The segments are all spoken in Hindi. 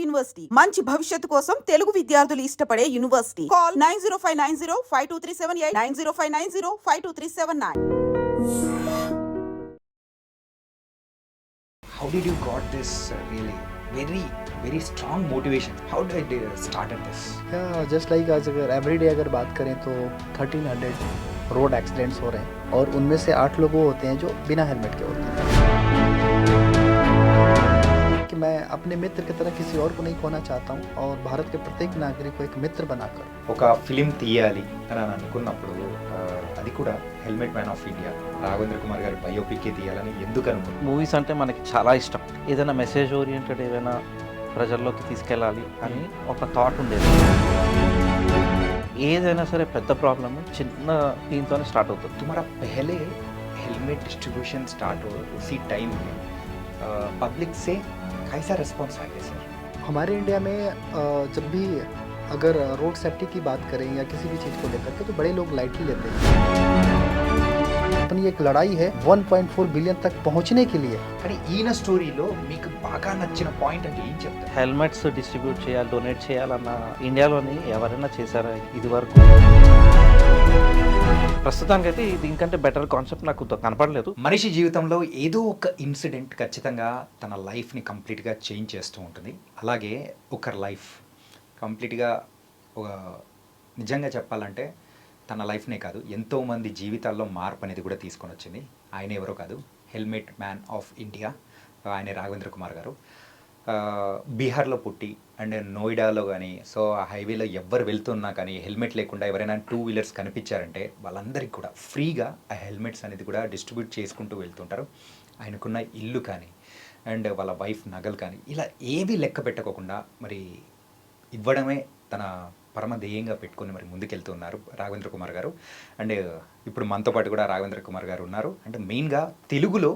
యూనివర్సిటీ మంచి భవిష్యత్తు కోసం తెలుగు విద్యార్థులు ఇష్టపడే university. Call 9059052378 9059052379. How did you got this really very strong motivation? How did you started this? Just like आज अगर एवरीडे अगर बात करें तो 1300 रोड एक्सीडेंट्स हो रहे हैं और उनमें से 8 लोग वो होते हैं जो बिना हेलमेट के होते हैं। कि मैं अपने मित्र की तरह किसी और को नहीं खोना चाहता हूँ और भारत के प्रत्येक नागरिक को एक मित्र बनाकर ఒక ఫిలిం తీయాలి అని అనుకున్నప్పుడు అది కూడా helmet man of India Raghavendra Kumar గారి బయోపిక్ తీయాలని ఎందుకు అనుకున్నాను? మూవీస్ అంటే మనకి చాలా ఇష్టం. ఏదైనా మెసేజ్ ఓరియంటెడ్ ఏదైనా ప్రజల్లోకి తీసుకెళ్ళాలి అని ఒక థాట్ ఉండేది. ఏదైనా సరే పెద్ద ప్రాబ్లమ్ చిన్న దీంతోనే స్టార్ట్ అవుతుంది. तुम्हारा पहले हेलमेट डिस्ट्रीब्यूशन स्टार्ट हो उसी टाइम में पब्लिक से कैसा रिस्पॉन्स आया सर? हमारे इंडिया में जब भी अगर रोड सेफ्टी की बात करें या किसी भी चीज़ को लेकर के तो बड़े लोग लाइटली लेते हैं। अपनी एक लड़ाई है 1.4 बिलियन तक पहुंचने के लिए। కానీ ఈయన స్టోరీలో మీకు బాగా నచ్చిన పాయింట్ అంటే ఏం చెప్తారు? హెల్మెట్స్ డిస్ట్రిబ్యూట్ చేయాలి, డొనేట్ చేయాలన్న ఇండియాలోని ఎవరైనా చేశారా ఇది వరకు? ప్రస్తుతానికైతే దీనికంటే బెటర్ కాన్సెప్ట్ నాకు కనపడలేదు. మనిషి జీవితంలో ఏదో ఒక ఇన్సిడెంట్ ఖచ్చితంగా తన లైఫ్ని కంప్లీట్గా చేంజ్ చేస్తూ ఉంటుంది. అలాగే ఒకరి లైఫ్ కంప్లీట్గా ఒక నిజంగా చెప్పాలంటే తన లైఫ్నే కాదు ఎంతోమంది జీవితాల్లో మార్పు అనేది కూడా తీసుకొని వచ్చింది. ఆయన ఎవరో కాదు, హెల్మెట్ మ్యాన్ ఆఫ్ ఇండియా, ఆయన రాఘవేంద్ర కుమార్ గారు. బీహార్లో పుట్టి అండ్ నోయిడాలో కానీ సో ఆ హైవేలో ఎవ్వరు వెళ్తున్నా కానీ హెల్మెట్ లేకుండా ఎవరైనా 2 వీలర్స్ కనిపించారంటే వాళ్ళందరికీ కూడా ఫ్రీగా ఆ హెల్మెట్స్ అనేది కూడా డిస్ట్రిబ్యూట్ చేసుకుంటూ వెళ్తుంటారు. ఆయనకున్న ఇల్లు కానీ అండ్ వాళ్ళ వైఫ్ నగలు కానీ ఇలా ఏవి లెక్క పెట్టకోకుండా మరి ఇవ్వడమే తన పరమ ధ్యేయంగా పెట్టుకొని మరి ముందుకెళ్తున్నారు రాఘవేంద్ర కుమార్ గారు. అండ్ ఇప్పుడు మనతో పాటు కూడా రాఘవేంద్ర కుమార్ గారు ఉన్నారు. అంటే మెయిన్గా తెలుగులో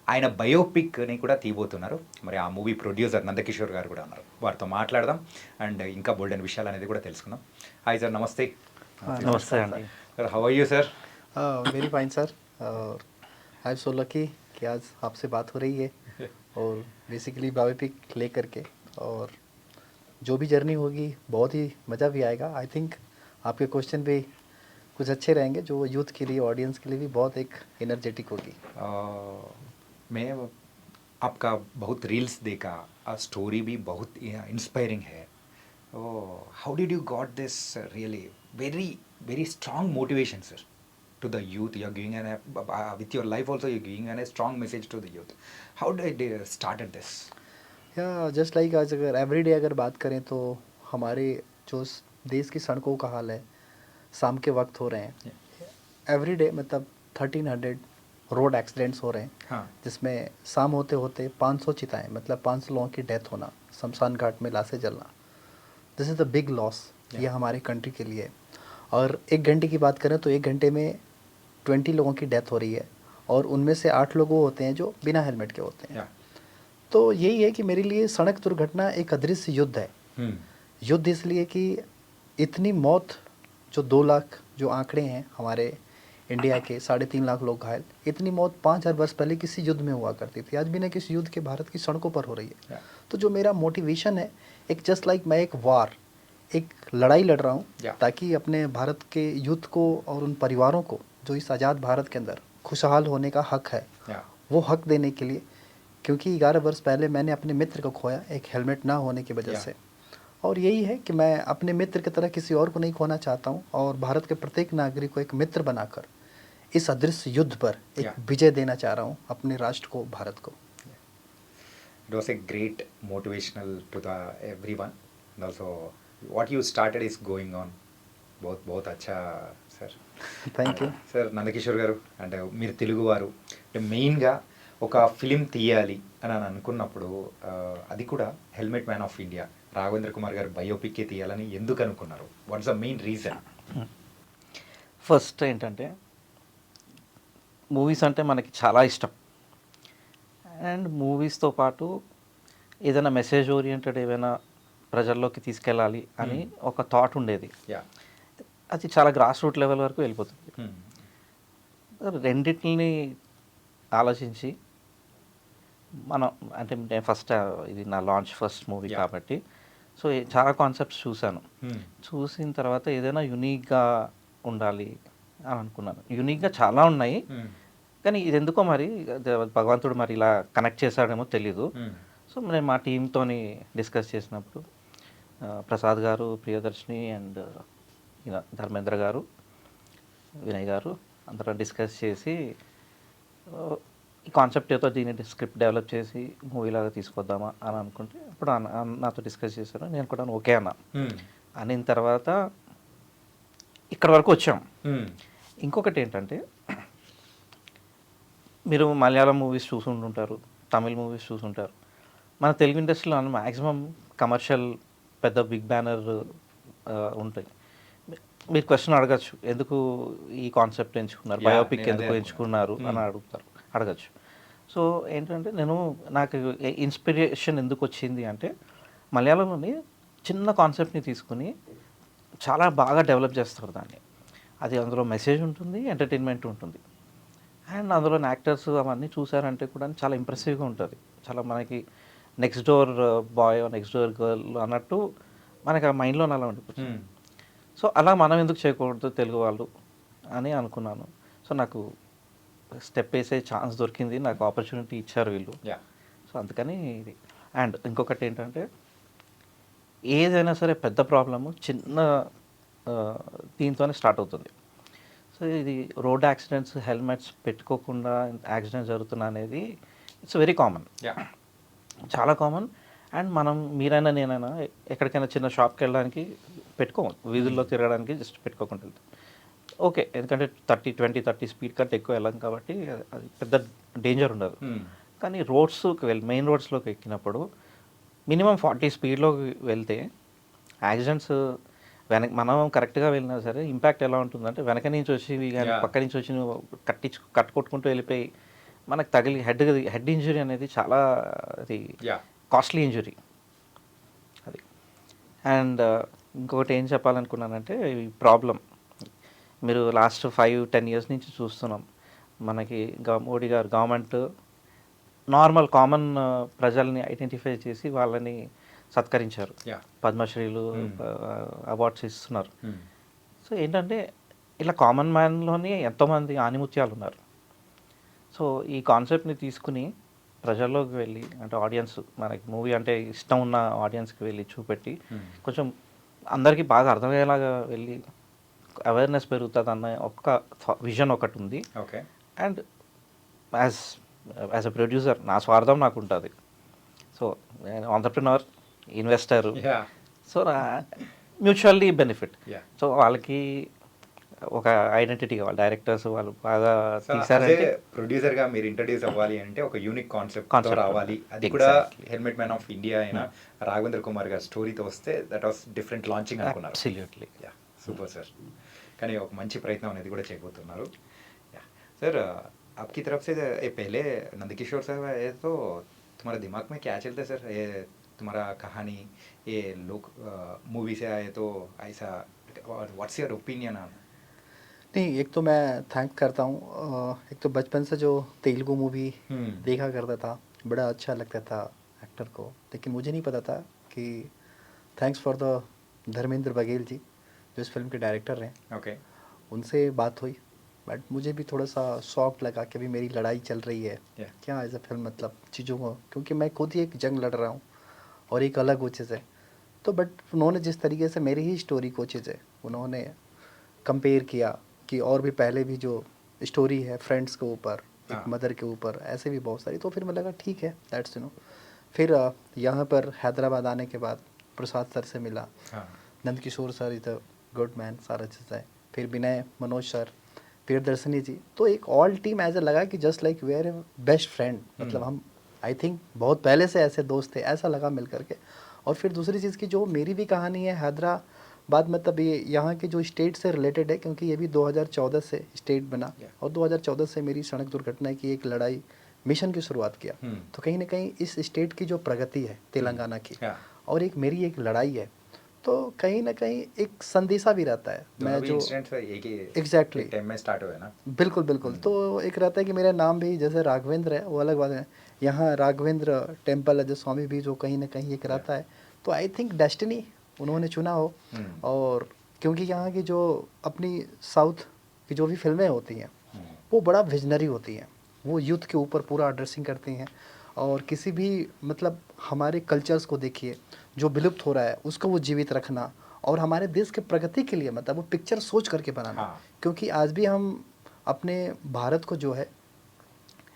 ఆయన బయోపిక్ని కూడా తీయబోతున్నారు. మరి ఆ మూవీ ప్రొడ్యూసర్ నందకిషోర్ గారు కూడా ఉన్నారు. వారితో మాట్లాడదాం అండ్ ఇంకా బోల్డెన్ విషయాలు అనేది కూడా తెలుసుకుందాం. హాయ్ సార్, నమస్తే. నమస్తే అండి. Sir, how are you sir? Very fine sir, I am so lucky कि आज आपसे बात हो रही है और बेसिकली बायोपिक लेकर के और जो भी जर्नी होगी बहुत ही मज़ा भी आएगा। आई थिंक आपके क्वेश्चन भी कुछ अच्छे रहेंगे जो यूथ के लिए, ऑडियंस के लिए भी बहुत एक एनर्जेटिक होगी। मैं आपका बहुत रील्स देखा, स्टोरी भी बहुत इंस्पायरिंग है. How did you got this really very strong motivation sir to the youth? You are giving with your life also you are giving a strong message to the youth. How did you started this? या जस्ट लाइक आज अगर एवरीडे अगर बात करें तो हमारे जो देश की सड़कों का हाल है शाम के वक्त हो रहे हैं एवरीडे, मतलब 1300 रोड एक्सीडेंट्स हो रहे हैं। हाँ. जिसमें शाम होते होते 500 चिताएँ, मतलब 500 लोगों की डेथ होना, शमशान घाट में लाशें जलना। This is the big loss ये हमारे कंट्री के लिए। और 1 घंटे की बात करें तो 1 घंटे में 20 लोगों की डेथ हो रही है और उनमें से 8 लोग वो होते हैं जो बिना हेलमेट के होते हैं। तो यही है कि मेरे लिए सड़क दुर्घटना एक अदृश्य युद्ध है। युद्ध इसलिए कि इतनी मौत, जो 2 लाख जो आंकड़े हैं हमारे इंडिया के, 3.5 लाख लोग घायल, इतनी मौत 5000 वर्ष पहले किसी युद्ध में हुआ करती थी। आज बिना किसी युद्ध के भारत की सड़कों पर हो रही है। तो जो मेरा मोटिवेशन है, एक जस्ट लाइक मैं एक वार, एक लड़ाई लड़ रहा हूँ ताकि अपने भारत के यूथ को और उन परिवारों को जो इस आज़ाद भारत के अंदर खुशहाल होने का हक है वो हक देने के लिए, क्योंकि 11 वर्ष पहले मैंने अपने मित्र को खोया एक हेलमेट ना होने की वजह से। और यही है कि मैं अपने मित्र की तरह किसी और को नहीं खोना चाहता हूँ और भारत के प्रत्येक नागरिक को एक मित्र बनाकर इस अदृश्य युद्ध पर एक विजय देना चाह रहा हूँ अपने राष्ट्र को, भारत को। It was a great motivational to the everyone. And also what you started is going on. बहुत अच्छा sir. Thank you sir. Nandakishore గారు, అంటే మీరు తెలుగువారు, అంటే మెయిన్గా ఒక ఫిలిం తీయాలి అని అనుకున్నప్పుడు అది కూడా helmet man of India Raghavendra Kumar గారు బయోపిక్ తీయాలని ఎందుకు అనుకున్నారు? What's the main reason? First ఏంటంటే మూవీస్ అంటే మనకి చాలా ఇష్టం. అండ్ మూవీస్తో పాటు ఏదైనా మెసేజ్ ఓరియంటెడ్ ఏమైనా ప్రజల్లోకి తీసుకెళ్ళాలి అని ఒక థాట్ ఉండేది. అది చాలా గ్రాస్ రూట్ లెవెల్ వరకు వెళ్ళిపోతుంది. రెండింటిని ఆలోచించి మనం అంటే నేను ఫస్ట్ ఇది నా లాంచ్ ఫస్ట్ మూవీ Yeah. కాబట్టి సో చాలా కాన్సెప్ట్స్ చూశాను. Hmm. చూసిన తర్వాత ఏదైనా యునిక్గా ఉండాలి అని అనుకున్నాను. యునిక్గా చాలా ఉన్నాయి, Hmm. కానీ ఇది ఎందుకో మరి భగవంతుడు మరి ఇలా కనెక్ట్ చేశాడేమో తెలీదు. Hmm. సో నేను మా టీంతోని డిస్కస్ చేసినప్పుడు ప్రసాద్ గారు, ప్రియదర్శిని అండ్ ధర్మేంద్ర గారు, వినయ్ గారు అందరం డిస్కస్ చేసి ఈ కాన్సెప్ట్ ఏదో దీన్ని స్క్రిప్ట్ డెవలప్ చేసి మూవీలాగా తీసుకొద్దామా అని అనుకుంటే అప్పుడు నాతో డిస్కస్ చేశారు. నేను కూడా ఓకే అన్నా. Hmm. అనిన తర్వాత ఇక్కడ వరకు వచ్చాం. Hmm. ఇంకొకటి ఏంటంటే మీరు మలయాళం మూవీస్ చూసుంటుంటారు, తమిళ్ మూవీస్ చూసుంటారు. మన తెలుగు ఇండస్ట్రీలో మ్యాక్సిమం కమర్షియల్ పెద్ద బిగ్ బ్యానర్ ఉంటాయి. మీరు క్వశ్చన్ అడగచ్చు, ఎందుకు ఈ కాన్సెప్ట్ ఎంచుకున్నారు, Yeah, బయోపిక్ నేను ఎందుకు అదే ఎంచుకున్నారు అని అడగచ్చు. సో ఏంటంటే నాకు ఇన్స్పిరేషన్ ఎందుకు వచ్చింది అంటే మలయాళంలోని చిన్న కాన్సెప్ట్ని తీసుకుని చాలా బాగా డెవలప్ చేస్తారు దాన్ని. అది అందులో మెసేజ్ ఉంటుంది, ఎంటర్టైన్మెంట్ ఉంటుంది, అండ్ అందులో యాక్టర్స్ అవన్నీ చూసారంటే కూడా చాలా ఇంప్రెసివ్గా ఉంటుంది. చాలా మనకి next door boy next door girl అన్నట్టు మనకి ఆ మైండ్లో అలా ఉండిపోతుంది. Hmm. సో అలా మనం ఎందుకు చేయకూడదు తెలుగు వాళ్ళు అని అనుకున్నాను. సో నాకు స్టెప్ వేసే ఛాన్స్ దొరికింది, నాకు ఆపర్చునిటీ ఇచ్చారు వీళ్ళు. Yeah. సో అందుకని ఇది. అండ్ ఇంకొకటి ఏంటంటే ఏదైనా సరే పెద్ద ప్రాబ్లము చిన్న దీంతోనే స్టార్ట్ అవుతుంది. సో ఇది రోడ్ యాక్సిడెంట్స్, హెల్మెట్స్ పెట్టుకోకుండా యాక్సిడెంట్స్ జరుగుతున్నా అనేది ఇట్స్ వెరీ కామన్, Yeah. చాలా కామన్. అండ్ మీరైనా నేనైనా ఎక్కడికైనా చిన్న షాప్కి వెళ్ళడానికి పెట్టుకోము, వీధుల్లో తిరగడానికి జస్ట్ పెట్టుకోకుండా వెళ్తాం. ఓకే, ఎందుకంటే 30 స్పీడ్ కంటే ఎక్కువ వెళ్ళాం కాబట్టి అది పెద్ద డేంజర్ ఉండదు. Hmm. కానీ మెయిన్ రోడ్స్లోకి ఎక్కినప్పుడు మినిమం 40 స్పీడ్లోకి వెళ్తే యాక్సిడెంట్స్ మనం కరెక్ట్గా వెళ్ళినా సరే ఇంపాక్ట్ ఎలా ఉంటుందంటే వెనక నుంచి వచ్చి కానీ Yeah. పక్క నుంచి వచ్చి నువ్వు కట్టుకొట్టుకుంటూ వెళ్ళిపోయి మనకు తగిలి హెడ్ ఇంజురీ అనేది చాలా అది Yeah. కాస్ట్లీ ఇంజురీ అది. అండ్ ఇంకొకటి ఏం చెప్పాలనుకున్నానంటే ఈ ప్రాబ్లం మీరు లాస్ట్ 5-10 ఇయర్స్ నుంచి చూస్తున్నాం. మనకి మోడీ గారు గవర్నమెంట్ నార్మల్ కామన్ ప్రజల్ని ఐడెంటిఫై చేసి వాళ్ళని సత్కరించారు, Yeah. పద్మశ్రీలు అవార్డ్స్ ఇస్తున్నారు. Hmm. సో ఏంటంటే ఇలా కామన్ మ్యాన్లోనే ఎంతోమంది ఆనిముత్యాలు ఉన్నారు. సో ఈ కాన్సెప్ట్ని తీసుకుని ప్రజల్లోకి వెళ్ళి అంటే ఆడియన్స్, మనకి మూవీ అంటే ఇష్టం ఉన్న ఆడియన్స్కి వెళ్ళి చూపెట్టి కొంచెం అందరికీ బాగా అర్థమయ్యేలాగా వెళ్ళి అవేర్నెస్ పెరుగుతుంది అన్న ఒక్క విజన్ ఒకటి ఉంది. Okay. And as a producer నా స్వార్థం నాకు ఉంటుంది. సో నేను entrepreneur, investor, Yeah. So mutually benefit. Yeah. So వాళ్ళకి ఒక ఐడెంటిటీ కావాలి, డైరెక్టర్స్ వాళ్ళు బాగా So, తీసారంటే ప్రొడ్యూసర్ గా మీరు ఇంట్రడ్యూస్ అవ్వాలి అంటే ఒక యూనిక్ కాన్సెప్ట్ Concept. రావాలి. అది కూడా Exactly. Helmet man of India అయినా రాఘవేంద్ర కుమార్ గారి స్టోరీతో వస్తే దట్ వాస్ డిఫరెంట్ లాంచింగ్ అనుకున్నారు. అబ్సల్యూట్లీ. Super sir. కానీ ఒక మంచి ప్రయత్నం అనేది కూడా చేయబోతున్నారు. सर आपकी तरफ से ये पहले नंदकिशोर साहब आए तो तुम्हारा दिमाग में क्या चलता है सर? ये तुम्हारा कहानी ये लोग मूवी से आए तो ऐसा, व्हाट्स योर ओपिनियन ऑन? नहीं, एक तो मैं थैंक करता हूँ, एक तो बचपन से जो तेलुगु मूवी देखा करता था, बड़ा अच्छा लगता था एक्टर को, लेकिन मुझे नहीं पता था कि thanks for the Dharmendra Baghel ji जो इस फिल्म के डायरेक्टर हैं. ओके. उनसे बात हुई, बट मुझे भी थोड़ा सा शौक लगा कि अभी मेरी लड़ाई चल रही है. Yeah. क्या एज अ फिल्म मतलब चीज़ों को, क्योंकि मैं खुद ही एक जंग लड़ रहा हूँ और एक अलग वो चीज़ है. तो बट उन्होंने जिस तरीके से मेरी ही स्टोरी को चीज़ है उन्होंने कंपेयर किया कि और भी पहले भी जो स्टोरी है फ्रेंड्स के ऊपर, एक हाँ. मदर के ऊपर, ऐसे भी बहुत सारी. तो फिर मैं लगा ठीक है, दैट्स फिर यहाँ पर हैदराबाद आने के बाद प्रसाद सर से मिला. हाँ. Nandkishore sir is a good man, सारा चीज़ है. फिर विनय, मनोज सर, प्रियदर्शनी जी, तो एक ऑल टीम ऐसा लगा कि just like we are a best friend. मतलब हम आई थिंक बहुत पहले से ऐसे दोस्त थे, ऐसा लगा मिल करके. और फिर दूसरी चीज़ की जो मेरी भी कहानी है हैदराबाद, मतलब ये यहाँ के जो स्टेट से रिलेटेड है, क्योंकि ये भी 2014 से स्टेट बना. और 2014 से मेरी सड़क दुर्घटना की एक लड़ाई मिशन की शुरुआत किया. तो कहीं ना कहीं इस स्टेट की जो प्रगति है तेलंगाना की, Yeah. और एक मेरी एक लड़ाई है, तो कहीं ना कहीं एक संदेशा भी रहता है। मैं जो इंसिडेंट एक ही एग्जैक्टली एक टाइम में स्टार्ट हुए ना। बिल्कुल बिल्कुल, तो एक रहता है कि मेरा नाम भी जैसे राघवेंद्र है, वो अलग बात है, यहाँ राघवेंद्र टेम्पल है जो स्वामी भी जो कहीं ना कहीं एक रहता है। तो आई थिंक डेस्टिनी उन्होंने चुना हो। और क्योंकि यहाँ की जो अपनी साउथ की जो भी फिल्में होती हैं वो बड़ा विजनरी होती हैं, वो यूथ के ऊपर पूरा एड्रेसिंग करती हैं। और किसी भी मतलब हमारे कल्चर्स को देखिए जो विलुप्त हो रहा है उसको वो जीवित रखना, और हमारे देश के प्रगति के लिए मतलब वो पिक्चर सोच करके बनाना। हाँ। क्योंकि आज भी हम अपने भारत को जो है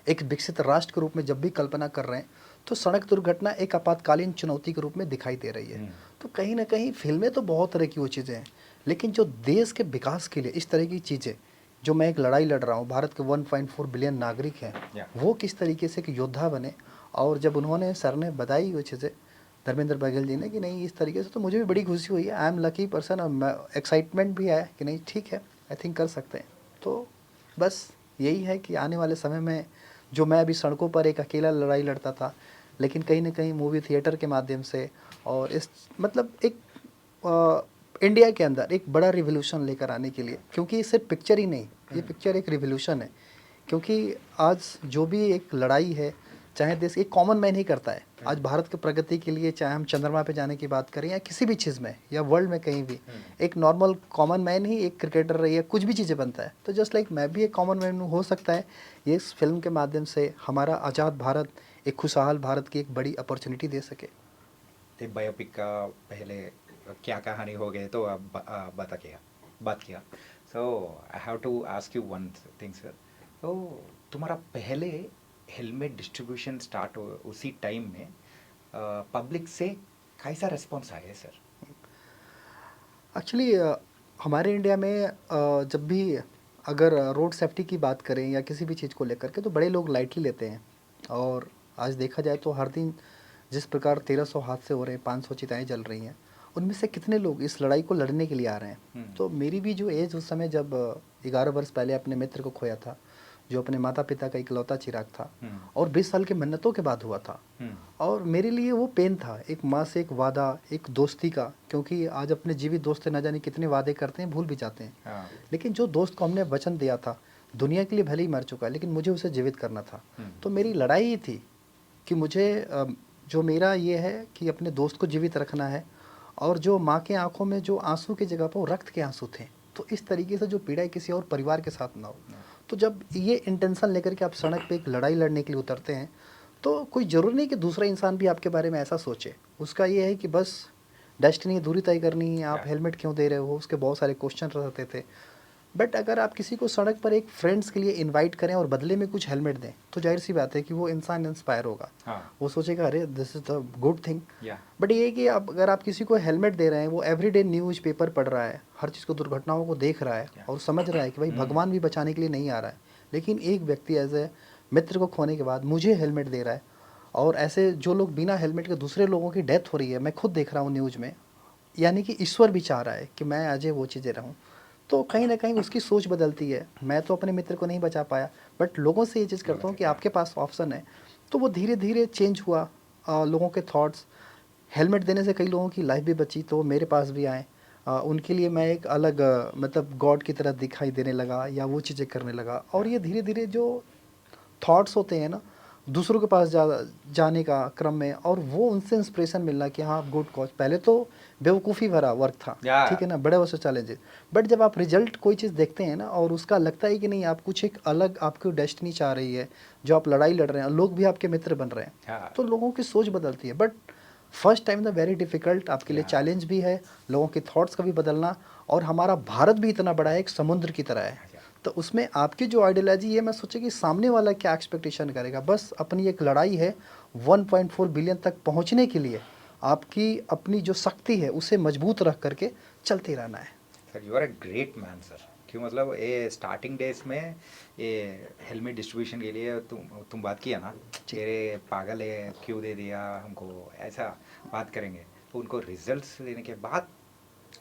एक विकसित राष्ट्र के रूप में जब भी कल्पना कर रहे हैं तो सड़क दुर्घटना एक आपातकालीन चुनौती के रूप में दिखाई दे रही है। तो कहीं ना कहीं फिल्में तो बहुत तरह की वो चीज़ें हैं, लेकिन जो देश के विकास के लिए इस तरह की चीज़ें, जो मैं एक लड़ाई लड़ रहा हूँ, भारत के 1.4 बिलियन नागरिक हैं, वो किस तरीके से एक योद्धा बने। और जब उन्होंने सर ने बताई वो चीज़ें धर्मेंद्र बघेल जी ने कि नहीं इस तरीके से, तो मुझे भी बड़ी खुशी हुई है। आई एम लकी पर्सन, और एक्साइटमेंट भी है कि नहीं ठीक है, आई थिंक कर सकते हैं। तो बस यही है कि आने वाले समय में जो मैं अभी सड़कों पर एक अकेला लड़ाई लड़ता था, लेकिन कहीं ना कहीं मूवी थिएटर के माध्यम से और इस मतलब एक इंडिया के अंदर एक बड़ा रिवोल्यूशन लेकर आने के लिए, क्योंकि ये सिर्फ पिक्चर ही नहीं, ये पिक्चर एक रिवोल्यूशन है। क्योंकि आज जो भी एक लड़ाई है, चाहे देश एक कॉमन मैन ही करता है। आज भारत की प्रगति के लिए चाहे हम चंद्रमा पे जाने की बात करें या किसी भी चीज़ में या वर्ल्ड में कहीं भी, एक नॉर्मल कॉमन मैन ही एक क्रिकेटर रही है, कुछ भी चीज़ें बनता है। तो जस्ट लाइक मैं भी एक कॉमन मैन हो सकता है। ये इस फिल्म के माध्यम से हमारा आज़ाद भारत एक खुशहाल भारत की एक बड़ी अपॉर्चुनिटी दे सके। ते बायोपिक का पहले क्या कहानी हो गए तो अब बात किया। So I have to ask you one thing sir. तो तुम्हारा पहले हेलमेट डिस्ट्रीब्यूशन स्टार्ट हो उसी टाइम में पब्लिक से कैसा रिस्पॉन्स आया सर? एक्चुअली हमारे इंडिया में जब भी अगर रोड सेफ्टी की बात करें या किसी भी चीज़ को लेकर के, तो बड़े लोग लाइटली लेते हैं। और आज देखा जाए तो हर दिन जिस प्रकार 1300 हादसे हो रहे हैं, 500 चिताएँ जल रही हैं, उनमें से कितने लोग इस लड़ाई को लड़ने के लिए आ रहे हैं। तो मेरी भी जो एज उस समय जब 11 वर्ष पहले अपने मित्र को खोया था, जो अपने माता पिता का इकलौता चिराग था, और 20 साल की मन्नतों के बाद हुआ था। और मेरे लिए वो पेन था, एक माँ से एक वादा, एक दोस्ती का, क्योंकि आज अपने जीवित दोस्त से न जाने कितने वादे करते हैं, भूल भी जाते हैं। लेकिन जो दोस्त को हमने वचन दिया था, दुनिया के लिए भले ही मर चुका है, लेकिन मुझे उसे जीवित करना था। तो मेरी लड़ाई ही थी कि मुझे जो मेरा ये है कि अपने दोस्त को जीवित रखना है, और जो माँ के आंखों में जो आंसू की जगह पर वो रक्त के आंसू थे, तो इस तरीके से जो पीड़ा किसी और परिवार के साथ ना हो। तो जब ये इंटेंशन लेकर के आप सड़क पे एक लड़ाई लड़ने के लिए उतरते हैं, तो कोई ज़रूरी नहीं कि दूसरा इंसान भी आपके बारे में ऐसा सोचे। उसका ये है कि बस डेस्टिनी दूरी तय करनी है, आप हेलमेट क्यों दे रहे हो, उसके बहुत सारे क्वेश्चन रहते थे। बट अगर आप किसी को सड़क पर एक फ्रेंड्स के लिए इनवाइट करें और बदले में कुछ हेलमेट दें, तो जाहिर सी बात है कि वो इंसान इंस्पायर होगा। वो सोचेगा अरे this is the good thing. But ये है कि आप अगर आप किसी को हेलमेट दे रहे हैं, वो एवरीडे न्यूज़ पेपर पढ़ रहा है, हर चीज़ को, दुर्घटनाओं को देख रहा है और समझ रहा है कि भाई भगवान भी बचाने के लिए नहीं आ रहा है, लेकिन एक व्यक्ति एज ए मित्र को खोने के बाद मुझे हेलमेट दे रहा है। और ऐसे जो लोग बिना हेलमेट के दूसरे लोगों की डेथ हो रही है, मैं खुद देख रहा हूँ न्यूज़ में, यानी कि ईश्वर भी चाह रहा है कि मैं आज वो चीज़ें रहूँ। तो कहीं ना कहीं उसकी सोच बदलती है। मैं तो अपने मित्र को नहीं बचा पाया, बट लोगों से ये चीज़ करता हूँ कि आपके पास ऑप्शन है। तो वो धीरे धीरे चेंज हुआ, लोगों के थॉट्स। हेलमेट देने से कई लोगों की लाइफ भी बची, तो वो मेरे पास भी आए। उनके लिए मैं एक अलग मतलब गॉड की तरह दिखाई देने लगा, या वो चीज़ें करने लगा। और ये धीरे धीरे जो थॉट्स होते हैं ना दूसरों के पास जाने का क्रम में, और वो उनसे इंस्पिरेशन मिलना कि हाँ गुड कॉज। पहले तो बेवकूफ़ी भरा वर्क था, ठीक है ना, बड़े वर्ष चैलेंजेस। बट जब आप रिजल्ट कोई चीज़ देखते हैं ना, और उसका लगता है कि नहीं आप कुछ एक अलग आपकी डेस्टिनी चाह रही है, जो आप लड़ाई लड़ रहे हैं, लोग भी आपके मित्र बन रहे हैं, तो लोगों की सोच बदलती है। But first time the very difficult, आपके लिए चैलेंज भी है, लोगों के थॉट्स का भी बदलना। और हमारा भारत भी इतना बड़ा है, एक समुद्र की तरह है, तो उसमें आपकी जो आइडियोलॉजी है, मैं सोचा कि सामने वाला क्या एक्सपेक्टेशन करेगा। बस अपनी एक लड़ाई है 1.4 बिलियन तक पहुंचने के लिए, आपकी अपनी जो शक्ति है उसे मजबूत रख करके चलते रहना है। Sir you are a great man sir. क्यों मतलब ये स्टार्टिंग डेज में ये हेलमेट डिस्ट्रीब्यूशन के लिए तुम बात किया ना, तेरे पागल है क्यों दे दिया हमको, ऐसा बात करेंगे, तो उनको रिजल्ट्स देने के बाद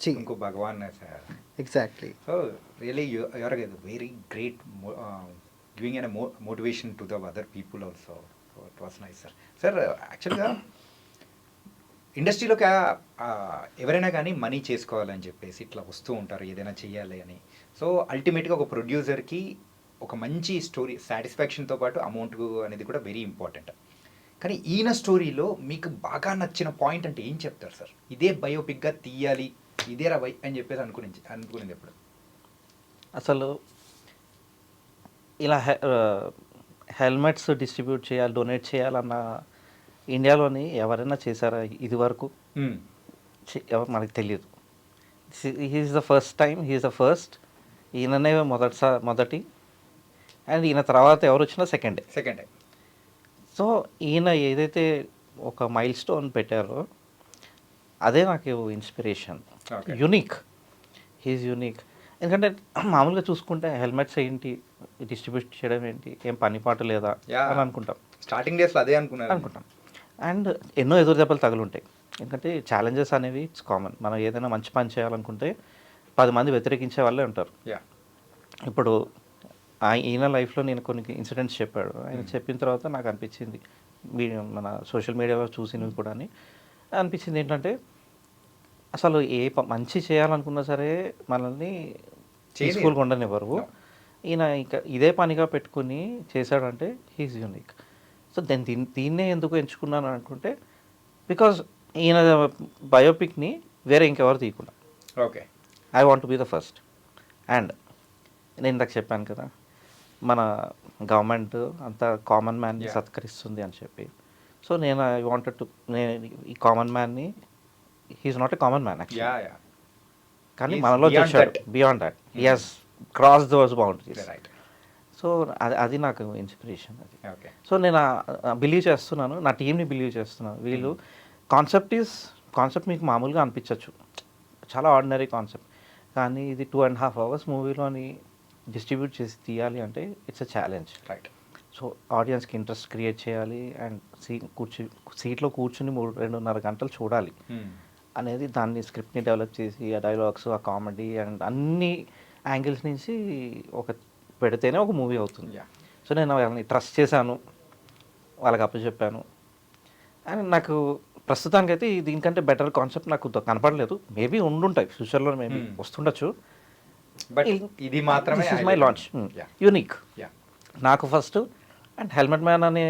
तुमको भगवान है sir. Exactly. So really you are a very great giving a motivation to the other people also. So it was nice sir. Sir actually ఇండస్ట్రీలోకి ఎవరైనా కానీ మనీ చేసుకోవాలని చెప్పేసి ఇట్లా వస్తూ ఉంటారు ఏదైనా చెయ్యాలి అని. సో అల్టిమేట్గా ఒక ప్రొడ్యూసర్కి ఒక మంచి స్టోరీ సాటిస్ఫాక్షన్తో పాటు అమౌంట్ అనేది కూడా వెరీ ఇంపార్టెంట్. కానీ ఈయన స్టోరీలో మీకు బాగా నచ్చిన పాయింట్ అంటే ఏం చెప్తారు సార్? ఇదే బయోపిక్గా తీయాలి, ఇదేరా బై అని చెప్పేసి అనుకునేది ఎప్పుడు? అసలు ఇలా హెల్మెట్స్ డిస్ట్రిబ్యూట్ చేయాలి, డొనేట్ చేయాలన్న ఇండియాలోని ఎవరైనా చేశారా ఇది వరకు? ఎవరు మనకు తెలియదు. He's the first time, he's the first. ఈయననే మొదటి, అండ్ ఈయన తర్వాత ఎవరు వచ్చినా సెకండ్ టైం. సో ఈయన ఏదైతే ఒక మైల్ స్టోన్ పెట్టారో అదే నాకు inspiration. Okay. Unique, he's unique. ఎందుకంటే మామూలుగా చూసుకుంటే హెల్మెట్స్ ఏంటి, డిస్ట్రిబ్యూట్ చేయడం ఏంటి, ఏం పని పాటు లేదా అని అనుకుంటాం. స్టార్టింగ్ డేస్లో అదే అనుకుంటాం. అండ్ ఎన్నో ఎదురు దెబ్బలు తగులుంటాయి. ఎందుకంటే ఛాలెంజెస్ అనేవి ఇట్స్ కామన్. మనం ఏదైనా మంచి పని చేయాలనుకుంటే 10 మంది వ్యతిరేకించే వాళ్ళే ఉంటారు. ఇప్పుడు ఈయన లైఫ్లో నేను కొన్ని ఇన్సిడెంట్స్ చెప్పాడు. ఆయన చెప్పిన తర్వాత నాకు అనిపించింది, మన సోషల్ మీడియాలో చూసినవి కూడా అనిపించింది ఏంటంటే అసలు మంచి చేయాలనుకున్నా సరే మనల్ని పీస్ఫుల్గా ఉండనివ్వరు. ఈయన ఇంకా ఇదే పనిగా పెట్టుకుని చేశాడంటే హీఈస్ యూనిక్. సో దీన్నే ఎందుకు ఎంచుకున్నాను అనుకుంటే బికాజ్ ఈయన బయోపిక్ని వేరే ఇంకెవరు తీయకుండా okay, I want to be the first. And నేను ఇందాక చెప్పాను కదా, మన గవర్నమెంట్ అంతా కామన్ మ్యాన్ని సత్కరిస్తుంది అని చెప్పి. సో నేను ఐ వాంటెడ్ టు, నేను ఈ కామన్ మ్యాన్ని, he's not a common man actually, కానీ మనలో చేశాడు beyond that. He has cross those boundaries. So అది నాకు ఇన్స్పిరేషన్ అది. సో నేను బిలీవ్ చేస్తున్నాను, నా టీంని బిలీవ్ చేస్తున్నాను. వీళ్ళు కాన్సెప్ట్ మీకు మామూలుగా అనిపించవచ్చు, చాలా ఆర్డినరీ కాన్సెప్ట్, కానీ ఇది 2.5 hours మూవీలోని డిస్ట్రిబ్యూట్ చేసి తీయాలి అంటే it's a challenge. Right. So ఆడియన్స్కి ఇంట్రెస్ట్ క్రియేట్ చేయాలి అండ్ సీట్లో కూర్చుని 2.5 గంటలు చూడాలి అనేది, దాన్ని స్క్రిప్ట్ని డెవలప్ చేసి ఆ డైలాగ్స్, ఆ కామెడీ అండ్ అన్ని యాంగిల్స్ నుంచి పెడితేనే ఒక మూవీ అవుతుంది. సో నేను వాళ్ళని ట్రస్ట్ చేశాను, వాళ్ళకి అప్పచెప్పాను. అండ్ నాకు ప్రస్తుతానికి అయితే దీనికంటే బెటర్ కాన్సెప్ట్ నాకు కనపడలేదు. మేబీ ఉండుంటాయి ఫ్యూచర్లో, మేబీ వస్తుండొచ్చు. బట్ ఇది మాత్రమే మై లాంచ్, యూనిక్ నాకు ఫస్ట్. అండ్ హెల్మెట్ మ్యాన్ అనే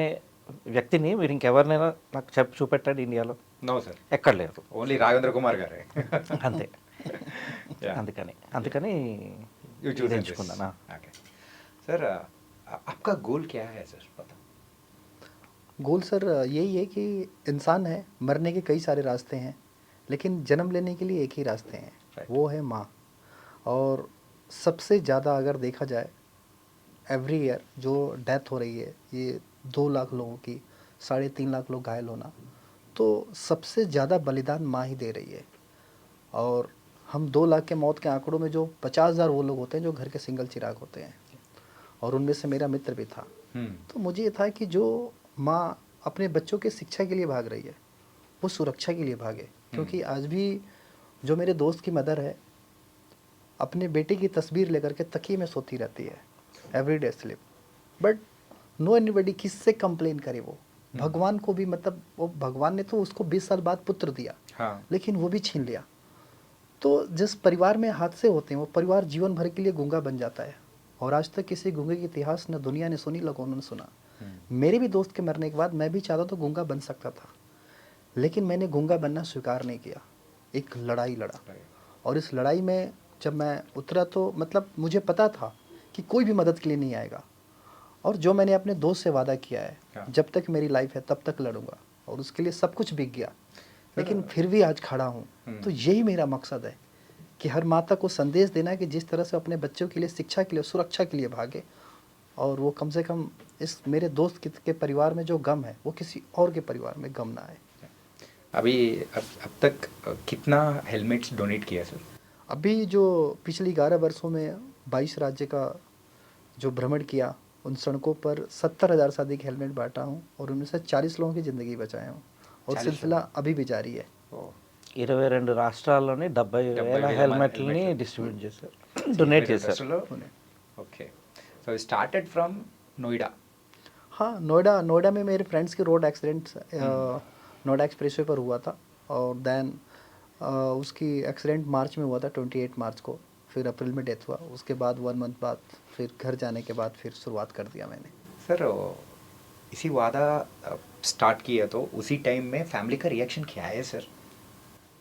వ్యక్తిని మీరు ఇంకెవరినైనా నాకు చూపెట్టాడు ఇండియాలో? నో సార్, ఎక్కడ లేదు, ఓన్లీ రాఘవేంద్ర కుమార్ గారే. అంతే. అందుకని ఎంచుకున్నాను. सर आपका गोल क्या है सर? पता गोल सर यही है कि इंसान है, मरने के कई सारे रास्ते हैं, लेकिन जन्म लेने के लिए एक ही रास्ते हैं, वो है माँ. और सबसे ज़्यादा अगर देखा जाए एवरी ईयर जो डेथ हो रही है, ये 2 लाख लोगों की, 3.5 लाख लोग घायल होना, तो सबसे ज़्यादा बलिदान माँ ही दे रही है. और हम 2 लाख के मौत के आंकड़ों में जो 50,000 वो लोग होते हैं जो घर के सिंगल चिराग होते हैं, और उनमें से मेरा मित्र भी था. तो मुझे ये था कि जो माँ अपने बच्चों के शिक्षा के लिए भाग रही है, वो सुरक्षा के लिए भागे. क्योंकि आज भी जो मेरे दोस्त की मदर है, अपने बेटे की तस्वीर लेकर के तकिए में सोती रहती है, everyday sleep. But no anybody, किससे कंप्लेन करे वो? भगवान को भी, मतलब वो भगवान ने तो उसको 20 साल बाद पुत्र दिया, लेकिन वो भी छीन लिया. तो जिस परिवार में हादसे होते हैं, वो परिवार जीवन भर के लिए गूंगा बन जाता है. और आज तक किसी गूंगे की इतिहास न दुनिया ने सुनी, न उन्होंने सुना. मेरे भी दोस्त के मरने के बाद मैं भी चाहता तो गूंगा बन सकता था, लेकिन मैंने गूंगा बनना स्वीकार नहीं किया. एक लड़ाई लड़ा, और इस लड़ाई में जब मैं उतरा तो मतलब मुझे पता था कि कोई भी मदद के लिए नहीं आएगा. और जो मैंने अपने दोस्त से वादा किया है, जब तक मेरी लाइफ है तब तक लड़ूंगा, और उसके लिए सब कुछ बिक गया, लेकिन फिर भी आज खड़ा हूँ. तो यही मेरा मकसद है कि हर माता को संदेश देना कि जिस तरह से अपने बच्चों के लिए, शिक्षा के लिए, सुरक्षा के लिए भागे, और वो कम से कम इस मेरे दोस्त के परिवार में जो गम है वो किसी और के परिवार में गम ना आए. अभी अब तक कितना हेलमेट्स डोनेट किया सर? अभी जो पिछली 11 वर्षों में 22 राज्य का जो भ्रमण किया, उन सड़कों पर 70,000 से अधिक हेलमेट बांटा हूँ, और उनमें से 40 लोगों की ज़िंदगी बचाए हूँ, और सिलसिला अभी भी जारी है. 22 రాష్ట్రాల్లోని 70,000 హెల్మెట్లని డిస్ట్రిబ్యూట్ చేశారు, డొనేట్ చేశారు. Okay, so started from Noida. हाँ, नोएडा में मेरे फ्रेंड्स की रोड एक्सीडेंट नोएडा एक्सप्रेसवे पर हुआ था. और देन उसकी एक्सीडेंट मार्च में हुआ था, 28 मार्च को, फिर अप्रैल में डेथ हुआ। उसके बाद 1 मंथ बाद फिर घर जाने के बाद फिर शुरुआत कर दिया मैंने। सर इसी वादा स्टार्ट किया तो उसी टाइम में फैमिली का रिएक्शन क्या है सर?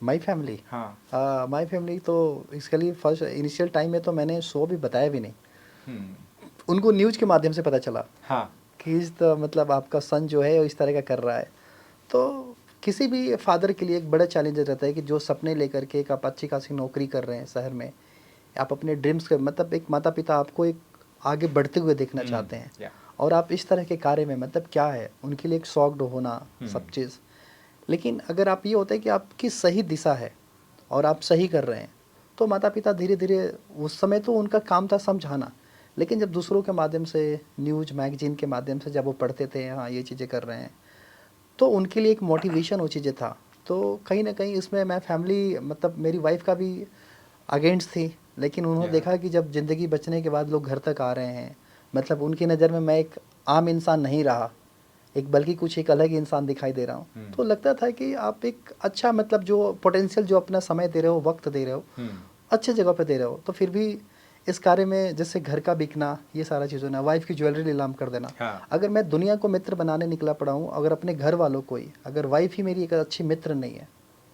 माई फैमिली, हाँ। माई फैमिली तो इसके लिए फर्स्ट इनिशियल टाइम में तो मैंने शो भी बताया भी नहीं, हम्म, उनको न्यूज़ के माध्यम से पता चला हाँ। कि इस मतलब आपका सन जो है वो इस तरह का कर रहा है। तो किसी भी फादर के लिए एक बड़ा चैलेंज रहता है कि जो सपने लेकर के एक आप अच्छी खासी नौकरी कर रहे हैं शहर में, आप अपने ड्रीम्स के मतलब एक माता पिता आपको एक आगे बढ़ते हुए देखना चाहते हैं, या और आप इस तरह के कार्य में मतलब क्या है उनके लिए एक शॉक्ड होना सब चीज़। लेकिन अगर आप ये होता है कि आपकी सही दिशा है और आप सही कर रहे हैं, तो माता पिता धीरे धीरे, उस समय तो उनका काम था समझाना, लेकिन जब दूसरों के माध्यम से, न्यूज़ मैगजीन के माध्यम से जब वो पढ़ते थे हाँ ये चीज़ें कर रहे हैं, तो उनके लिए एक मोटिवेशन वो चीज़ें था। तो कहीं ना कहीं इसमें मैं फैमिली मतलब मेरी वाइफ का भी अगेंस्ट थी, लेकिन उन्होंने Yeah. देखा कि जब ज़िंदगी बचने के बाद लोग घर तक आ रहे हैं, मतलब उनकी नज़र में मैं एक आम इंसान नहीं रहा, एक बल्कि कुछ एक अलग ही इंसान दिखाई दे रहा हूँ। तो लगता था कि आप एक अच्छा मतलब जो पोटेंशियल जो अपना समय दे रहे हो, वक्त दे रहे हो, अच्छे जगह पे दे रहे हो, तो फिर भी इस कार्य में जैसे घर का बिकना, ये सारा चीज़ों ना, वाइफ की ज्वेलरी नीलाम कर देना, हाँ। अगर मैं दुनिया को मित्र बनाने निकला पड़ा हूँ, अगर अपने घर वालों को ही, अगर वाइफ ही मेरी एक अच्छी मित्र नहीं है,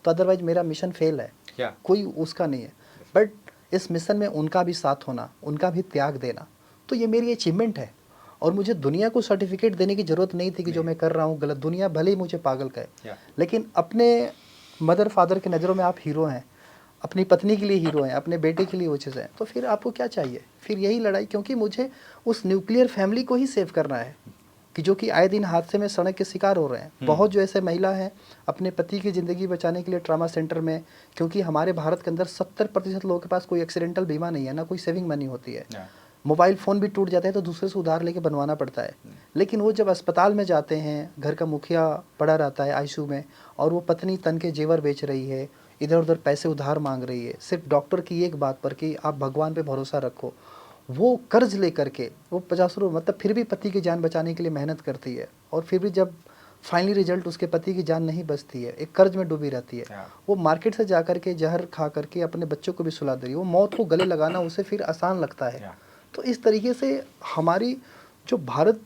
तो अदरवाइज मेरा मिशन फेल है, Yeah. कोई उसका नहीं है। बट इस मिशन में उनका भी साथ होना, उनका भी त्याग देना, तो ये मेरी अचीवमेंट है। और मुझे दुनिया को सर्टिफिकेट देने की ज़रूरत नहीं थी कि जो मैं कर रहा हूँ गलत, दुनिया भले ही मुझे पागल कहे, Yeah. लेकिन अपने मदर फादर की नज़रों में आप हीरो हैं, अपनी पत्नी के लिए हीरो हैं, अपने बेटे के लिए वो चीज़ है, तो फिर आपको क्या चाहिए? फिर यही लड़ाई, क्योंकि मुझे उस न्यूक्लियर फैमिली को ही सेव करना है कि जो कि आए दिन हादसे में सड़क के शिकार हो रहे हैं। बहुत जो ऐसे महिला हैं अपने पति की ज़िंदगी बचाने के लिए ट्रामा सेंटर में, क्योंकि हमारे भारत के अंदर 70% लोगों के पास कोई एक्सीडेंटल बीमा नहीं है, ना कोई सेविंग मनी होती है। Yeah. मोबाइल फ़ोन भी टूट जाता है तो दूसरे से उधार लेके बनवाना पड़ता है। लेकिन वो जब अस्पताल में जाते हैं, घर का मुखिया पड़ा रहता है आईसीयू में, और वो पत्नी तन के जेवर बेच रही है, इधर उधर पैसे उधार मांग रही है, सिर्फ डॉक्टर की एक बात पर कि आप भगवान पे भरोसा रखो, वो कर्ज लेकर के वो 50 मतलब फिर भी पति की जान बचाने के लिए मेहनत करती है, और फिर भी जब फाइनली रिजल्ट उसके पति की जान नहीं बचती है, एक कर्ज में डूबी रहती है, Yeah. वो मार्केट से जा कर के जहर खा करके अपने बच्चों को भी सुला दे रही है। वो मौत को गले लगाना उसे फिर आसान लगता है। Yeah. तो इस तरीके से हमारी जो भारत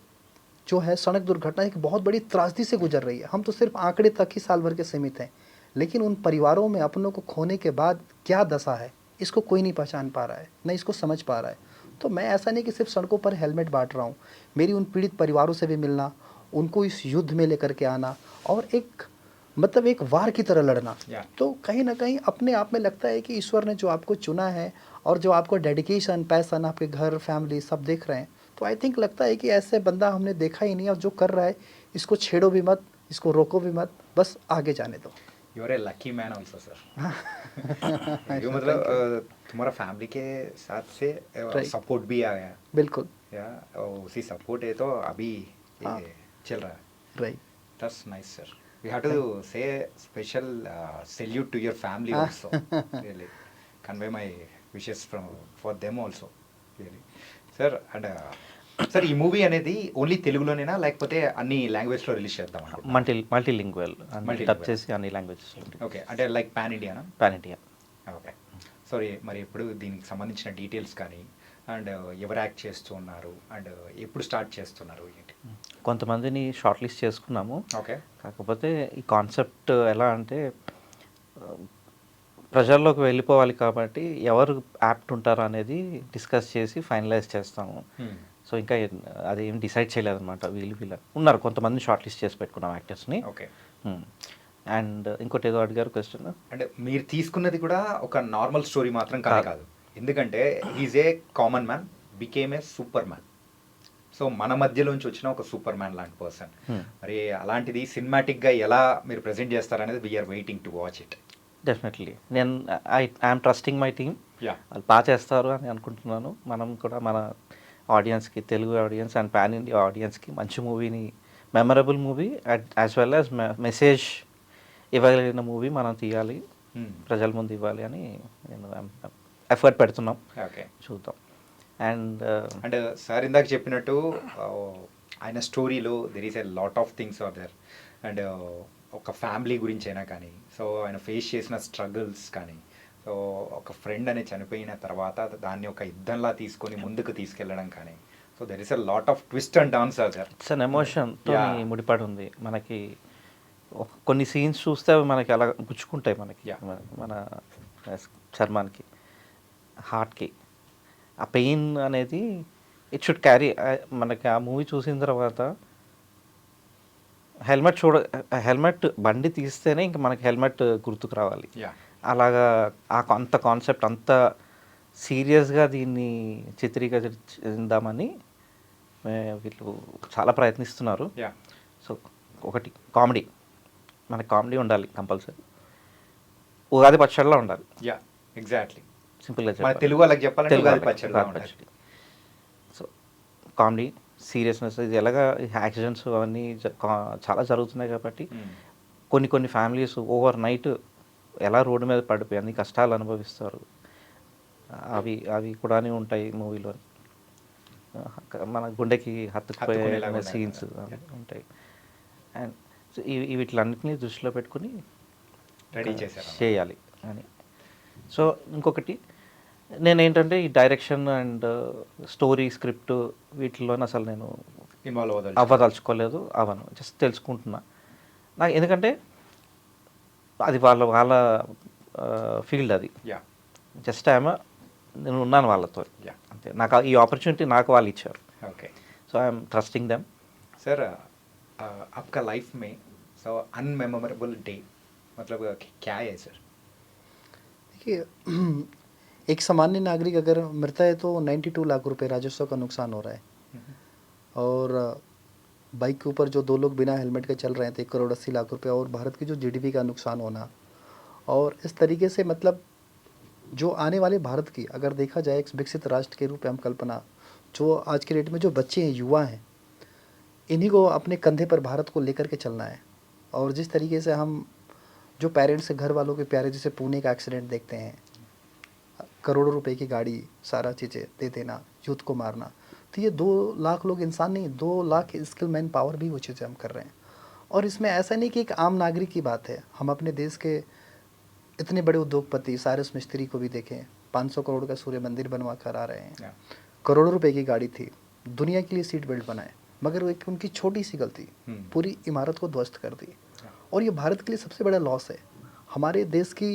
जो है सड़क दुर्घटना एक बहुत बड़ी त्रासदी से गुजर रही है। हम तो सिर्फ आंकड़े तक ही साल भर के सीमित हैं, लेकिन उन परिवारों में अपनों को खोने के बाद क्या दशा है, इसको कोई नहीं पहचान पा रहा है, न इसको समझ पा रहा है। तो मैं ऐसा नहीं कि सिर्फ सड़कों पर हेलमेट बांट रहा हूँ, मेरी उन पीड़ित परिवारों से भी मिलना, उनको इस युद्ध में लेकर के आना, और एक मतलब एक वार की तरह लड़ना। Yeah. तो कहीं ना कहीं अपने आप में लगता है कि ईश्वर ने जो आपको चुना है, और जो आपको डेडिकेशन, पैशन, आपके घर, फैमिली सब देख रहे हैं, तो आई थिंक लगता है कि ऐसे बंदा हमने देखा ही नहीं, और जो कर रहा है इसको छेड़ो भी मत, इसको रोको भी मत, बस आगे जाने दो। You are a lucky man also sir. यो मतलब तुम्हारा फैमिली के साथ से Right. सपोर्ट भी आ गया, बिल्कुल या और उसी सपोर्ट है तो अभी हाँ. ये चल रहा है। Right. That's nice, sir. We have to say special salute to your family also. Really, convey my wishes for them also. Really, sir. And sir, ఈ మూవీ అనేది ఓన్లీ తెలుగులోనేనా లేకపోతే అన్ని లాంగ్వేజ్ లో రిలీజ్ చేద్దాం అనుకుంటున్నారా? Multilingual Multilingual. టచ్ చేసి అన్ని లాంగ్వేజెస్ ఓకే, అంటే like pan Indiana? Pan India. Okay. Sorry, మరి ఎప్పుడు దీనికి సంబంధించిన డీటెయిల్స్ కానీ, అండ్ ఎవరు యాక్ట్ చేస్తూ ఉన్నారు, అండ్ ఎప్పుడు స్టార్ట్ చేస్తున్నారు ఏంటి? కొంతమందిని షార్ట్ లిస్ట్ చేసుకున్నాము. ఓకే. కాకపోతే ఈ కాన్సెప్ట్ ఎలా అంటే ప్రజల్లోకి వెళ్ళిపోవాలి కాబట్టి ఎవరు యాప్ట్ ఉంటారు అనేది డిస్కస్ చేసి ఫైనలైజ్ చేస్తాము. సో ఇంకా అదేం డిసైడ్ చేయలేదన్నమాట. వీళ్ళ ఉన్నారు కొంతమంది షార్ట్ లిస్ట్ చేసి పెట్టుకున్నాం యాక్టర్స్ని. ఓకే. అండ్ ఇంకోటి ఏదో అడిగారు క్వశ్చన్. అంటే మీరు తీసుకున్నది కూడా ఒక నార్మల్ స్టోరీ మాత్రం కాదు, ఎందుకంటే he's a common man became a super man. So మన మధ్యలోంచి వచ్చిన ఒక సూపర్ మ్యాన్ లాంటి పర్సన్. మరి అలాంటిది సినిమాటిక్గా ఎలా మీరు ప్రజెంట్ చేస్తారనేది we're waiting to watch it. Definitely నేను ఐఎమ్ ట్రస్టింగ్ మై టీమ్. వాళ్ళు బాగా చేస్తారు అని అనుకుంటున్నాను. మనం కూడా మన ఆడియన్స్కి, Telugu audience and pan India ఆడియన్స్కి మంచి మూవీని, memorable movie as well as message ఇవ్వగలిగిన మూవీ మనం తీయాలి, ప్రజల ముందు ఇవ్వాలి అని నేను ఎఫర్ట్ పెడుతున్నాం. ఓకే, చూద్దాం. అండ్ సార్ ఇందాక చెప్పినట్టు ఆయన స్టోరీలో there is a lot of things are there, and ఒక ఫ్యామిలీ గురించైనా కానీ, సో ఆయన ఫేస్ చేసిన స్ట్రగుల్స్ కానీ, సో ఒక ఫ్రెండ్ అని చనిపోయిన తర్వాత దాన్ని ఒక యుద్ధంలా తీసుకొని ముందుకు తీసుకెళ్ళడం కానీ, so there is a lot of twist and turns sir. It's an ఎమోషన్తో Yeah. ముడిపడి ఉంది మనకి. కొన్ని సీన్స్ చూస్తే అవి మనకి అలా గుచ్చుకుంటాయి మనకి, Yeah. మన చర్మానికి, హార్ట్కి. ఆ పెయిన్ అనేది ఇట్ షుడ్ క్యారీ. మనకి ఆ మూవీ చూసిన తర్వాత హెల్మెట్ బండి తీస్తేనే ఇంక మనకి హెల్మెట్ గుర్తుకు రావాలి. యా అలాగా అంత కాన్సెప్ట్ అంత సీరియస్గా దీన్ని చిత్రీకరిందామని వీళ్ళు చాలా ప్రయత్నిస్తున్నారు. యా సో ఒకటి కామెడీ, మనకి కామెడీ ఉండాలి కంపల్సరీ. ఉగాది పచ్చడిలో ఉండాలి, యా ఎగ్జాక్ట్లీ. సింపుల్గా మన చెప్పాలి. తెలుగు వాళ్ళకి చెప్పాలంటే తెలుగు ఉగాది వాళ్ళకి పచ్చడిలా ఉగాది ఉండాలి. పచ్చడి. సో కామెడీ, సీరియస్నెస్, ఇది ఎలాగా యాక్సిడెంట్స్ అవన్నీ చాలా జరుగుతున్నాయి కాబట్టి Hmm. కొన్ని ఫ్యామిలీస్ ఓవర్ నైట్ ఎలా రోడ్డు మీద పడిపోయి అన్ని కష్టాలు అనుభవిస్తారు. అవి కూడా ఉంటాయి మూవీలో. మన గుండెకి హత్తుకుపోయే హత్తుకునేలాగా ఉన్నాయి సీన్స్ కదా. ఉంటాయి. అండ్ వీటిలన్నింటినీ దృష్టిలో పెట్టుకుని రెడీ చేశారు. చేయాలి అని. సో ఇంకొకటి నేనేంటంటే ఈ డైరెక్షన్ అండ్ స్టోరీ స్క్రిప్ట్ వీటిలోనే అసలు నేను ఇన్వాల్వ్ అవ్వదలుచుకోలేదు, అవను జస్ట్ తెలుసుకుంటున్నా. నాకు ఎందుకంటే అది వాళ్ళ ఫీల్డ్, అది యా జస్ట్ నేను ఉన్నాను వాళ్ళతో యా అంతే. నాకు ఈ ఆపర్చునిటీ నాకు వాళ్ళు ఇచ్చారు. Okay so I'm trusting them. Sir आपका लाइफ में सो अनमेमोरेबल डे मतलब क्या है सर? देखिए एक सामान्य नागरिक अगर मरता है तो 92 लाख रुपए राजस्व का नुकसान हो रहा है, और बाइक के ऊपर जो 2 लोग बिना हेलमेट के चल रहे हैं तो 1 करोड़ 80 लाख रुपए, और भारत की जो जीडीपी का नुकसान होना, और इस तरीके से मतलब जो आने वाले भारत की अगर देखा जाए एक विकसित राष्ट्र के रूप में हम कल्पना, जो आज के डेट में जो बच्चे हैं, युवा हैं, इन्हीं को अपने कंधे पर भारत को लेकर के चलना है। और जिस तरीके से हम जो पेरेंट्स से घर वालों के प्यारे, जैसे पुणे का एक्सीडेंट देखते हैं, करोड़ों रुपए की गाड़ी, सारा चीज़ें दे देना, यूथ को मारना, तो ये 2 लाख लोग इंसान नहीं, 2 लाख स्किल मैन पावर भी वो चीज़ें हम कर रहे हैं। और इसमें ऐसा नहीं कि एक आम नागरिक की बात है, हम अपने देश के इतने बड़े उद्योगपति साइरस मिस्त्री को भी देखें, 500 करोड़ का सूर्य मंदिर बनवा कर आ रहे हैं, Yeah. करोड़ों रुपए की गाड़ी थी, दुनिया के लिए सीट बेल्ट बनाए, मगर वो एक उनकी छोटी सी गलती पूरी इमारत को ध्वस्त कर दी। और ये भारत के लिए सबसे बड़ा लॉस है। हमारे देश की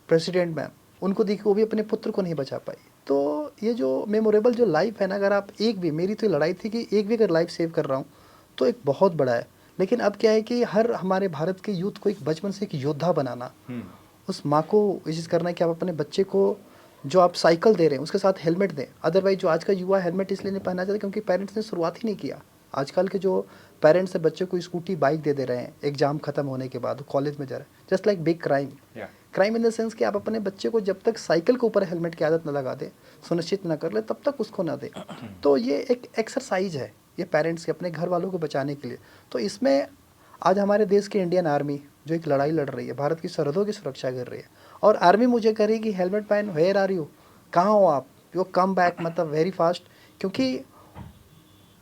प्रेसिडेंट मैम, उनको देखिए वो भी अपने पुत्र को नहीं बचा पाई। तो ये जो मेमोरेबल जो लाइफ है ना, अगर आप एक भी, मेरी तो लड़ाई थी कि एक भी अगर लाइफ सेव कर रहा हूँ तो एक बहुत बड़ा है। लेकिन अब क्या है कि हर हमारे भारत के यूथ को एक बचपन से एक योद्धा बनाना, उस माँ को ये चीज़ करना है कि आप अपने बच्चे को जो आप साइकिल दे रहे हैं उसके साथ हेलमेट दें। अदरवाइज जो आज का युवा हेलमेट इसलिए नहीं पहनना चाहता क्योंकि पेरेंट्स ने शुरुआत ही नहीं किया। आजकल के जो पेरेंट्स है बच्चे को स्कूटी बाइक दे रहे हैं एग्जाम खत्म होने के बाद, कॉलेज में जा रहे हैं, just like big crime. Yeah. Crime in the sense कि आप अपने बच्चे को जब तक साइकिल के ऊपर हेलमेट की आदत न लगा दे, सुनिश्चित न कर ले, तब तक उसको ना दे। तो ये एक एक्सरसाइज है ये पेरेंट्स के अपने घर वालों को बचाने के लिए। तो इसमें आज हमारे देश की इंडियन आर्मी जो एक लड़ाई लड़ रही है, भारत की सरहदों की सुरक्षा कर रही है, और आर्मी मुझे कह रही है कि हेलमेट पहन, वेयर आर यू, कहाँ हो आप, यू कम बैक, मतलब वेरी फास्ट। क्योंकि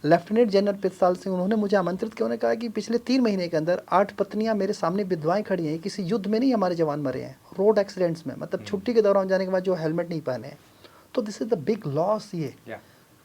लेफ्टिनेंट जनरल पित्साल सिंह उन्होंने मुझे आमंत्रित किया, उन्होंने कहा कि पिछले 3 महीने के अंदर 8 पत्नियां मेरे सामने विधवाएं खड़ी हैं, किसी युद्ध में नहीं हमारे जवान मरे हैं, रोड एक्सीडेंट्स में, मतलब छुट्टी के दौरान जाने के बाद जो हेलमेट नहीं पहने हैं। तो this is the big loss ये। Yeah.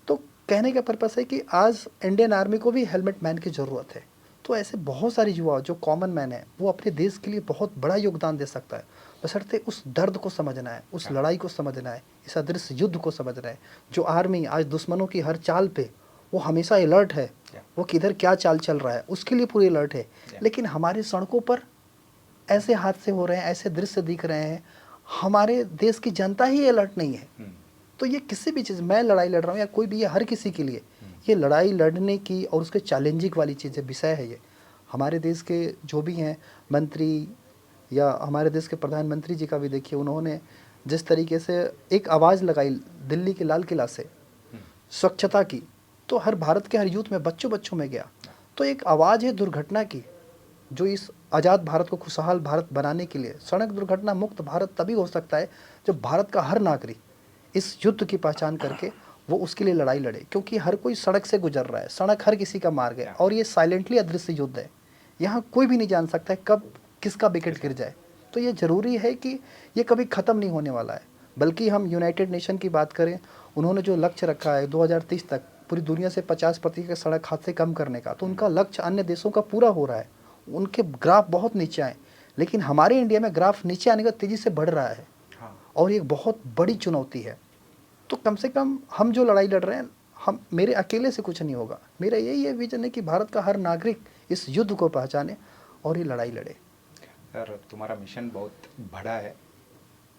तो कहने का पर्पस है कि आज इंडियन आर्मी को भी हेलमेट मैन की ज़रूरत है। तो ऐसे बहुत सारे युवा जो कॉमन मैन है वो अपने देश के लिए बहुत बड़ा योगदान दे सकता है, बशर्ते उस दर्द को समझना है, उस लड़ाई को समझना है, इस अदृश्य युद्ध को समझना है। जो आर्मी आज दुश्मनों की हर चाल पे वो हमेशा अलर्ट है, वो किधर क्या चाल चल रहा है उसके लिए पूरी अलर्ट है। लेकिन हमारे सड़कों पर ऐसे हादसे हो रहे हैं, ऐसे दृश्य दिख रहे हैं, हमारे देश की जनता ही अलर्ट नहीं है। तो ये किसी भी चीज़, मैं लड़ाई लड़ रहा हूँ या कोई भी, ये हर किसी के लिए ये लड़ाई लड़ने की और उसके चैलेंजिंग वाली चीज़ें विषय है। ये हमारे देश के जो भी हैं मंत्री या हमारे देश के प्रधानमंत्री जी का भी देखिए, उन्होंने जिस तरीके से एक आवाज़ लगाई दिल्ली के लाल किला से स्वच्छता की, तो हर भारत के हर यूथ में, बच्चों में गया। तो एक आवाज़ है दुर्घटना की, जो इस आज़ाद भारत को खुशहाल भारत बनाने के लिए, सड़क दुर्घटना मुक्त भारत तभी हो सकता है जब भारत का हर नागरिक इस युद्ध की पहचान करके वो उसके लिए लड़ाई लड़े। क्योंकि हर कोई सड़क से गुजर रहा है, सड़क हर किसी का मार्ग है, और ये साइलेंटली अदृश्य युद्ध है। यहाँ कोई भी नहीं जान सकता है कब किसका विकेट गिर जाए। तो ये ज़रूरी है कि ये कभी ख़त्म नहीं होने वाला है। बल्कि हम यूनाइटेड नेशन की बात करें, उन्होंने जो लक्ष्य रखा है 2030 तक पूरी दुनिया से 50% सड़क हादसे कम करने का, तो उनका लक्ष्य अन्य देशों का पूरा हो रहा है। उनके ग्राफ बहुत नीचे आए, लेकिन हमारे इंडिया में ग्राफ नीचे आने का तेज़ी से बढ़ रहा है। और ये बहुत बड़ी चुनौती है। तो कम से कम हम जो लड़ाई लड़ रहे हैं, हम मेरे अकेले से कुछ नहीं होगा। मेरा यही है विजन है कि भारत का हर नागरिक इस युद्ध को पहचाने और ये लड़ाई लड़े। सर तुम्हारा मिशन बहुत बड़ा है,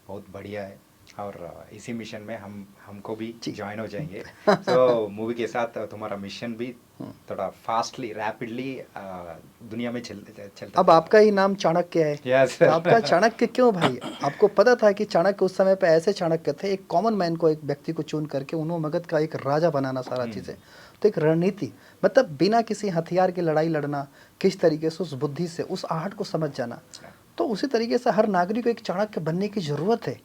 बहुत बढ़िया है, और इसी मिशन में हमको भी ज्वाइन हो जाएंगे। तो मूवी के साथ तुम्हारा मिशन भी थोड़ा फास्टली रैपिडली दुनिया में चलता। अब आपका ही नाम चाणक्य है। Yes. तो आपका चाणक्य क्यों भाई? आपको पता था कि चाणक्य उस समय पे ऐसे चाणक्य थे, एक कॉमन मैन को, एक व्यक्ति को चुन करके उन्होंने मगध का एक राजा बनाना सारा चीज़ें। तो एक रणनीति, मतलब बिना किसी हथियार की लड़ाई लड़ना, किस तरीके से उस बुद्धि से उस आहट को समझ जाना। तो उसी तरीके से हर नागरिक को एक चाणक्य बनने की ज़रूरत है।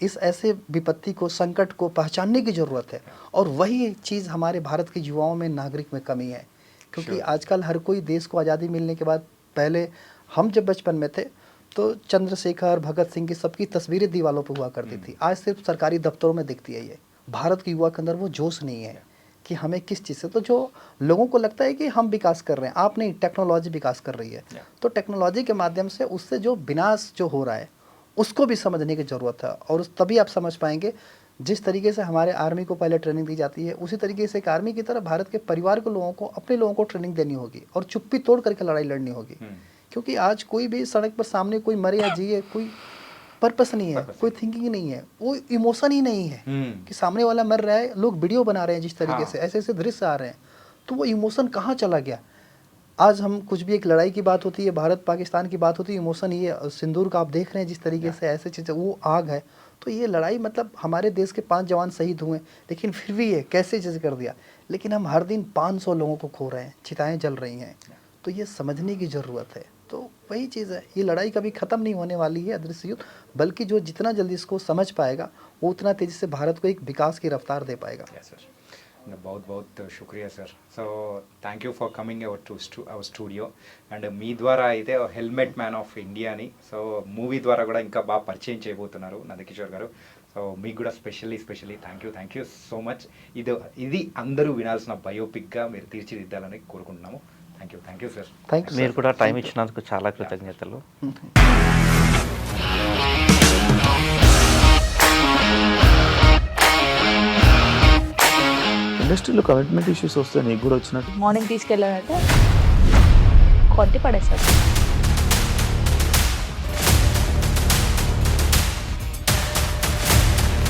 इस ऐसे विपत्ति को, संकट को पहचानने की ज़रूरत है। और वही चीज़ हमारे भारत के युवाओं में, नागरिक में कमी है। क्योंकि आजकल हर कोई देश को आज़ादी मिलने के बाद, पहले हम जब बचपन में थे तो चंद्रशेखर, भगत सिंह की सबकी तस्वीरें दीवारों पर हुआ करती थी। आज सिर्फ सरकारी दफ्तरों में दिखती है ये। भारत के युवा के अंदर वो जोश नहीं है कि हमें किस चीज़ से, तो जो लोगों को लगता है कि हम विकास कर रहे हैं, आप नहीं, टेक्नोलॉजी विकास कर रही है। तो टेक्नोलॉजी के माध्यम से उससे जो विनाश जो हो रहा है उसको भी समझने की ज़रूरत है। और तभी आप समझ पाएंगे। जिस तरीके से हमारे आर्मी को पहले ट्रेनिंग दी जाती है, उसी तरीके से एक आर्मी की तरह भारत के परिवार के लोगों को, अपने लोगों को ट्रेनिंग देनी होगी और चुप्पी तोड़ करके लड़ाई लड़नी होगी। क्योंकि आज कोई भी सड़क पर सामने कोई मरे या जिए, कोई पर्पस नहीं है, कोई थिंकिंग नहीं है, वो इमोशन ही नहीं है कि सामने वाला मर रहा है, लोग वीडियो बना रहे हैं जिस तरीके से, ऐसे ऐसे दृश्य आ रहे हैं, तो वो इमोशन कहाँ चला गया? आज हम कुछ भी, एक लड़ाई की बात होती है, भारत पाकिस्तान की बात होती है, इमोशन ये सिंदूर का आप देख रहे हैं जिस तरीके से, ऐसे चीज़ें, वो आग है। तो ये लड़ाई, मतलब हमारे देश के 5 जवान शहीद हुए, लेकिन फिर भी ये कैसे चीज़ कर दिया। लेकिन हम हर दिन 500 लोगों को खो रहे हैं, चिताएं जल रही हैं। तो ये समझने की ज़रूरत है। तो वही चीज़ है, ये लड़ाई कभी ख़त्म नहीं होने वाली है, अदृश्य युद्ध, बल्कि जो जितना जल्दी इसको समझ पाएगा वो उतना तेज़ी से भारत को एक विकास की रफ्तार दे पाएगा। बहुत बहुत शुक्रिया sir. So thank you for coming our to our studio. And మీ ద్వారా అయితే హెల్మెట్ మ్యాన్ ఆఫ్ ఇండియా అని సో మూవీ ద్వారా కూడా ఇంకా బాగా పరిచయం చేయబోతున్నారు నందకిషోర్ గారు. సో మీకు కూడా specially thank you so much. ఇది అందరూ వినాల్సిన బయోపిక్గా మీరు తీర్చిదిద్దాలని కోరుకుంటున్నాము. Thank you sir. మీరు కూడా టైం ఇచ్చినందుకు చాలా కృతజ్ఞతలు. ఇండస్ట్రీలో కమిట్మెంట్ ఇష్యూస్ వస్తే నీకు కూడా వచ్చినట్టు? మార్నింగ్ తీసుకెళ్ళానంటే కొట్టి పడేస్తారు.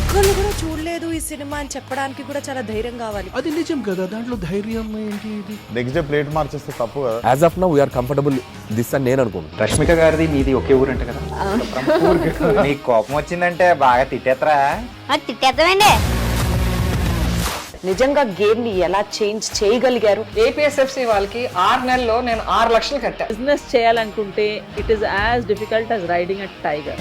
ఒక్కళ్ళు కూడా చూడలేదు ఈ సినిమా అని చెప్పడానికి కూడా చాలా ధైర్యం కావాలి. అది నిజం కదా, దాంట్లో ధైర్యం ఏంటి? ఇది నెక్స్ట్ డే ప్లేట్ మార్చేస్తే తప్పు కదా. As of now we are comfortable this అని నేను అనుకుంటున్నాను. రష్మిక గారిది మీది ఒకే ఊరు అంట కదా? నీకు కోపం వచ్చిందంటే బాగా తిట్టేత్తరా? తిట్టేద్దామండి. నిజంగా గేమ్ ని ఎలా చేంజ్ చేయగలిగారు? ఏపీఎస్ఎఫ్సి వాళ్ళకి 6 నెలల్లో నేను 6 లక్షలు కట్టా. బిజినెస్ చేయాలనుకుంటే it is as difficult as riding a tiger.